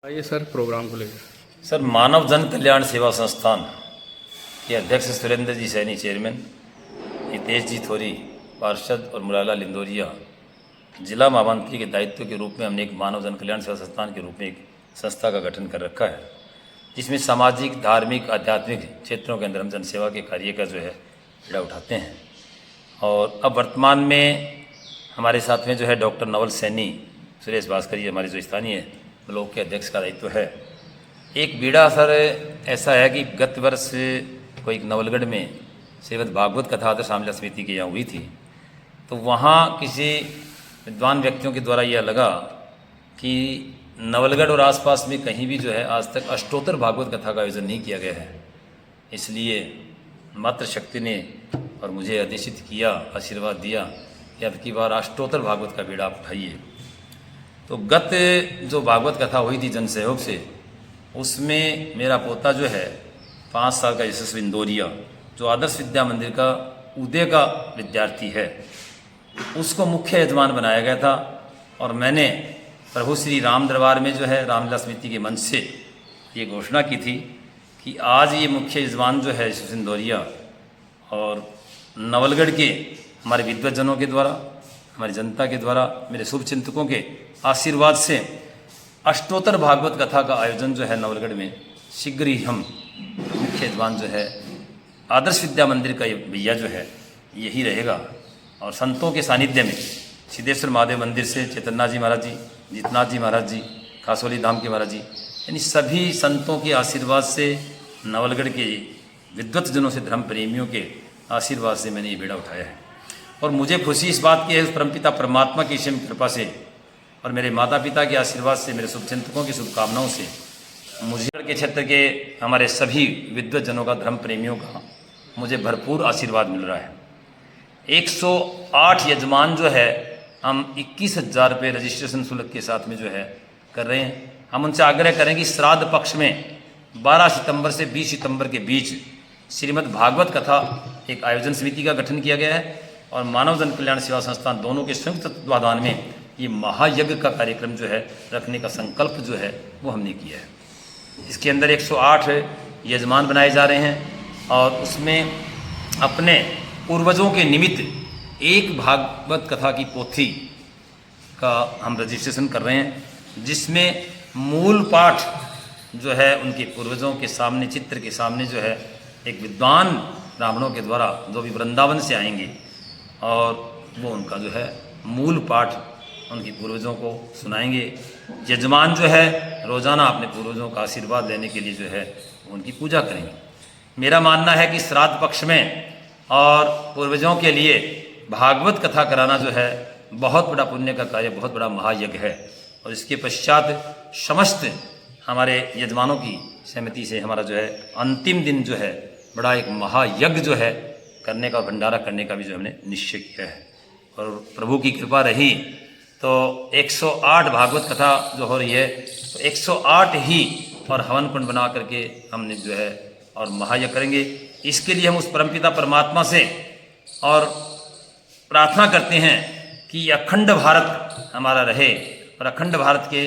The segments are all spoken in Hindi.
आइए सर प्रोग्राम को लेकर। सर, मानव जन कल्याण सेवा संस्थान के अध्यक्ष सुरेंद्र जी सैनी चेयरमैन, हितेश जी थोरी पार्षद और मुराला लिंदोरिया जिला महामंत्री के दायित्व के रूप में हमने एक मानव जन कल्याण सेवा संस्थान के रूप में एक संस्था का गठन कर रखा है, जिसमें सामाजिक, धार्मिक, आध्यात्मिक क्षेत्रों के अंदर हम जनसेवा के कार्य का जो है बीड़ा उठाते हैं। और अब वर्तमान में हमारे साथ में जो है डॉक्टर नवल सैनी, सुरेश भास्कर जी हमारे जो स्थानीय ब्लॉक के अध्यक्ष का दायित्व है। एक बीड़ा सर ऐसा है कि गत वर्ष कोई नवलगढ़ में श्रीमद् भागवत कथा आदर्श आमला समिति की यहाँ हुई थी, तो वहाँ किसी विद्वान व्यक्तियों के द्वारा यह लगा कि नवलगढ़ और आसपास में कहीं भी जो है आज तक अष्टोत्तर भागवत कथा का आयोजन नहीं किया गया है। इसलिए मातृशक्ति ने और मुझे आदेशित किया, आशीर्वाद दिया कि अब की बार अष्टोत्तर भागवत का बीड़ा आप उठाइए। तो गत जो भागवत कथा हुई थी जन सहयोग से, उसमें मेरा पोता जो है 5 साल का यशस्वी इंदौरिया, जो आदर्श विद्या मंदिर का उदय का विद्यार्थी है, उसको मुख्य यजमान बनाया गया था। और मैंने प्रभु श्री राम दरबार में जो है रामलीला समिति के मंच से ये घोषणा की थी कि आज ये मुख्य यजमान जो है यशस्वी इंदौरिया और नवलगढ़ के हमारे विद्वज्जनों के द्वारा, हमारी जनता के द्वारा, मेरे शुभ चिंतकों के आशीर्वाद से अष्टोत्तर भागवत कथा का आयोजन जो है नवलगढ़ में शीघ्र ही हम मुख्य यजमान जो है आदर्श विद्या मंदिर का भैया जो है यही रहेगा। और संतों के सानिध्य में सिद्धेश्वर महादेव मंदिर से चैतन्य जी महाराज जी, जीतनाथ जी महाराज जी, खासोली धाम के महाराज जी, यानी सभी संतों के आशीर्वाद से, नवलगढ़ के विद्वत्तजनों से, धर्म प्रेमियों के आशीर्वाद से मैंने ये बेड़ा उठाया है। और मुझे खुशी इस बात की है, उस परमपिता परमात्मा की ईश्वर कृपा से और मेरे माता पिता के आशीर्वाद से, मेरे शुभचिंतकों की शुभकामनाओं से, मुझे के क्षेत्र के हमारे सभी विद्वज्जनों का, धर्म प्रेमियों का मुझे भरपूर आशीर्वाद मिल रहा है। 108 यजमान जो है हम 21,000 रुपये रजिस्ट्रेशन शुल्क के साथ में जो है कर रहे हैं। हम उनसे आग्रह करें कि श्राद्ध पक्ष में 12 सितंबर से 20 सितंबर के बीच श्रीमद् भागवत कथा एक आयोजन समिति का गठन किया गया है और मानव जन कल्याण सेवा संस्थान दोनों के संयुक्त तत्वाधान में ये महायज्ञ का कार्यक्रम जो है रखने का संकल्प जो है वो हमने किया है। इसके अंदर 108 यजमान बनाए जा रहे हैं और उसमें अपने पूर्वजों के निमित्त एक भागवत कथा की पोथी का हम रजिस्ट्रेशन कर रहे हैं, जिसमें मूल पाठ जो है उनके पूर्वजों के सामने, चित्र के सामने जो है एक विद्वान ब्राह्मणों के द्वारा जो भी वृंदावन से आएंगे और वो उनका जो है मूल पाठ उनके पूर्वजों को सुनाएंगे। यजमान जो है रोज़ाना अपने पूर्वजों का आशीर्वाद लेने के लिए जो है उनकी पूजा करेंगे। मेरा मानना है कि श्राद्ध पक्ष में और पूर्वजों के लिए भागवत कथा कराना जो है बहुत बड़ा पुण्य का कार्य, बहुत बड़ा महायज्ञ है। और इसके पश्चात समस्त हमारे यजमानों की सहमति से हमारा जो है अंतिम दिन जो है बड़ा एक महायज्ञ जो है करने का, भंडारा करने का भी जो हमने निश्चय किया है। और प्रभु की कृपा रही तो 108 भागवत कथा जो हो रही है तो 108 ही और हवन कुंड बना करके हमने जो है और महायज्ञ करेंगे। इसके लिए हम उस परमपिता परमात्मा से और प्रार्थना करते हैं कि अखंड भारत हमारा रहे और अखंड भारत के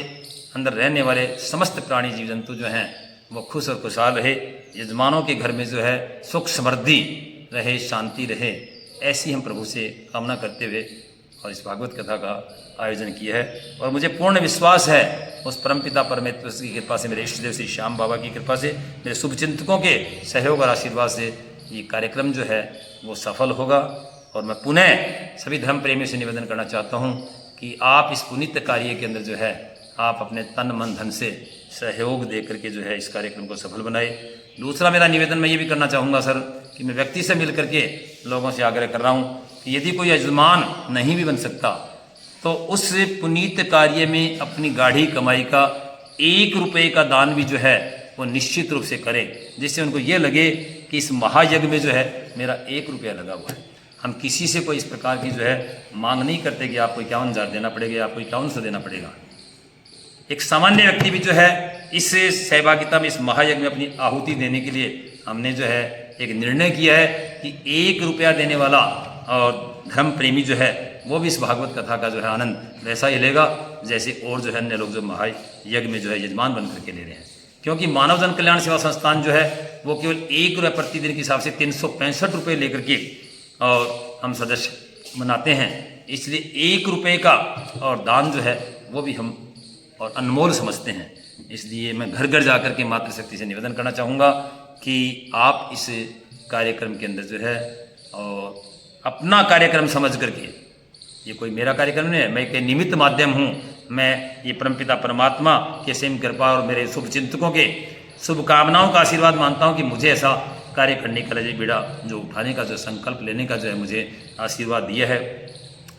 अंदर रहने वाले समस्त प्राणी जीव जंतु जो हैं वो खुश और खुशहाल रहे, यजमानों के घर में जो है सुख समृद्धि रहे, शांति रहे, ऐसी हम प्रभु से कामना करते हुए और इस भागवत कथा का आयोजन किया है। और मुझे पूर्ण विश्वास है उस परमपिता परमेश्वर की कृपा से, मेरे इष्ट देव श्री श्याम बाबा की कृपा से, मेरे शुभचिंतकों के सहयोग और आशीर्वाद से ये कार्यक्रम जो है वो सफल होगा। और मैं पुनः सभी धर्म प्रेमियों से निवेदन करना चाहता हूँ कि आप इस पुनीत कार्य के अंदर जो है आप अपने तन मन धन से सहयोग दे करके जो है इस कार्यक्रम को सफल बनाए। दूसरा मेरा निवेदन मैं ये भी करना चाहूँगा सर कि मैं व्यक्ति से मिल करके लोगों से आग्रह कर रहा हूँ कि यदि कोई यजमान नहीं भी बन सकता तो उस पुनीत कार्य में अपनी गाढ़ी कमाई का 1 रुपये का दान भी जो है वो निश्चित रूप से करें, जिससे उनको ये लगे कि इस महायज्ञ में जो है मेरा 1 रुपया लगा हुआ है। हम किसी से कोई इस प्रकार की जो है मांग नहीं करते कि आपको 51,000 देना पड़ेगा, आपको 5100 देना पड़ेगा। एक सामान्य व्यक्ति भी जो है इस सहभागिता में, इस महायज्ञ में अपनी आहुति देने के लिए हमने जो है एक निर्णय किया है कि 1 रुपया देने वाला और धर्म प्रेमी जो है वो भी इस भागवत कथा का जो है आनंद वैसा ही लेगा जैसे और जो है अन्य लोग जो महायज्ञ में जो है यजमान बन करके ले रहे हैं। क्योंकि मानव जन कल्याण सेवा संस्थान जो है वो केवल 1 रुपये प्रतिदिन के हिसाब से 365 रुपये लेकर के और हम सदस्य मनाते हैं, इसलिए 1 रुपये का और दान जो है वो भी हम और अनमोल समझते हैं। इसलिए मैं घर घर जाकर के मातृशक्ति से निवेदन करना चाहूँगा कि आप इस कार्यक्रम के अंदर जो है और अपना कार्यक्रम समझ करके, ये कोई मेरा कार्यक्रम नहीं है, मैं एक निमित्त माध्यम हूँ, मैं ये परमपिता परमात्मा की असीम कृपा और मेरे शुभ चिंतकों के शुभकामनाओं का आशीर्वाद मानता हूँ कि मुझे ऐसा कार्य करने का लिए बीड़ा जो उठाने का जो संकल्प लेने का जो है मुझे आशीर्वाद दिया है।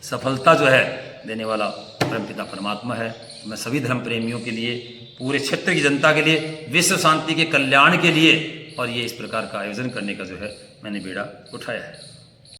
सफलता जो है देने वाला परमपिता परमात्मा है। मैं सभी धर्म प्रेमियों के लिए, पूरे क्षेत्र की जनता के लिए, विश्व शांति के कल्याण के लिए और ये इस प्रकार का आयोजन करने का जो है मैंने बीड़ा उठाया है।